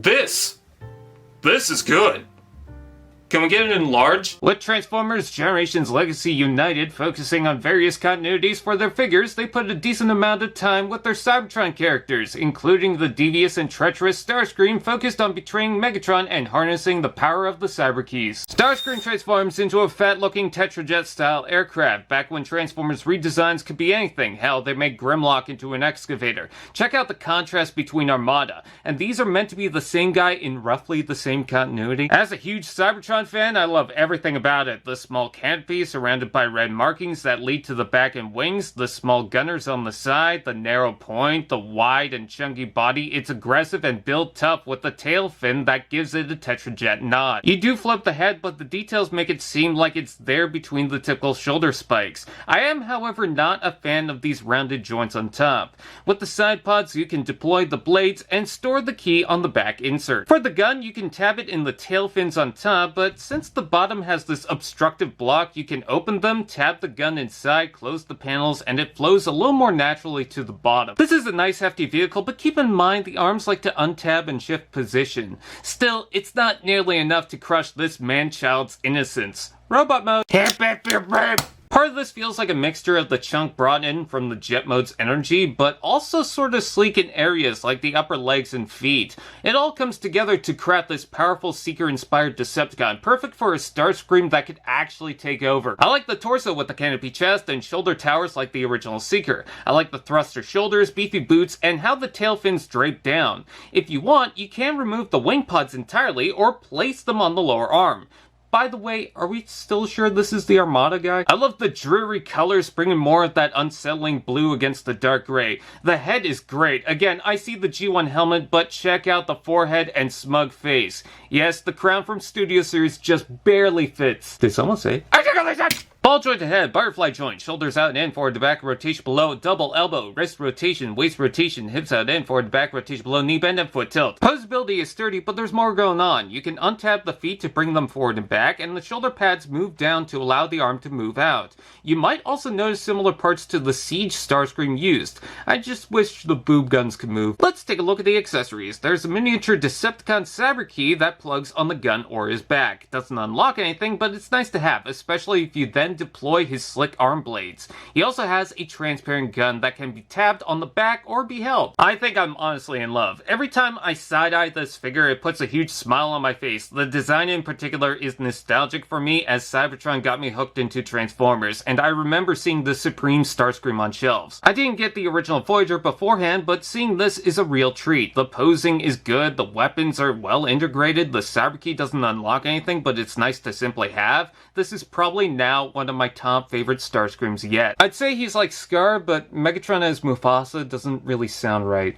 This is good. Can we get it enlarged? With Transformers Generations Legacy United focusing on various continuities for their figures, they put a decent amount of time with their Cybertron characters, including the devious and treacherous Starscream focused on betraying Megatron and harnessing the power of the Cyber Keys. Starscream transforms into a fat-looking Tetrajet-style aircraft, back when Transformers redesigns could be anything. Hell, they made Grimlock into an excavator. Check out the contrast between Armada, and these are meant to be the same guy in roughly the same continuity. As a huge Cybertron fan, I love everything about it. The small canopy surrounded by red markings that lead to the back and wings, the small gunners on the side, the narrow point, the wide and chunky body. It's aggressive and built tough with the tail fin that gives it a Tetrajet nod. You do flip the head, but the details make it seem like it's there between the typical shoulder spikes. I am, however, not a fan of these rounded joints on top. With the side pods, you can deploy the blades and store the key on the back insert. For the gun, you can tab it in the tail fins on top, but since the bottom has this obstructive block, you can open them, tab the gun inside, close the panels, and it flows a little more naturally to the bottom. This is a nice hefty vehicle, but keep in mind the arms like to untab and shift position. Still, it's not nearly enough to crush this man-child's innocence. Robot mode. Hip, hip, hip, hip. Part of this feels like a mixture of the chunk brought in from the jet mode's energy, but also sort of sleek in areas like the upper legs and feet. It all comes together to craft this powerful Seeker-inspired Decepticon, perfect for a Starscream that could actually take over. I like the torso with the canopy chest and shoulder towers like the original Seeker. I like the thruster shoulders, beefy boots, and how the tail fins drape down. If you want, you can remove the wing pods entirely or place them on the lower arm. By the way, are we still sure this is the Armada guy? I love the dreary colors, bringing more of that unsettling blue against the dark gray. The head is great. Again, I see the G1 helmet, but check out the forehead and smug face. Yes, the crown from Studio Series just barely fits. Did someone say? Ball joint ahead, butterfly joint, shoulders out and in, forward to back, rotation below, double elbow, wrist rotation, waist rotation, hips out and forward to back, rotation below, knee bend, and foot tilt. Posability is sturdy, but there's more going on. You can untap the feet to bring them forward and back, and the shoulder pads move down to allow the arm to move out. You might also notice similar parts to the Siege Starscream used. I just wish the boob guns could move. Let's take a look at the accessories. There's a miniature Decepticon Cyber Key that plugs on the gun or his back. Doesn't unlock anything, but it's nice to have, especially if you then deploy his slick arm blades. He also has a transparent gun that can be tabbed on the back or be held. I think I'm honestly in love. Every time I side-eye this figure, it puts a huge smile on my face. The design in particular is nostalgic for me, as Cybertron got me hooked into Transformers, and I remember seeing the Supreme Starscream on shelves. I didn't get the original Voyager beforehand, but seeing this is a real treat. The posing is good, the weapons are well integrated, the Cyber Key doesn't unlock anything, but it's nice to simply have. This is probably now one of my top favorite Starscreams yet. I'd say he's like Scar, but Megatron as Mufasa doesn't really sound right.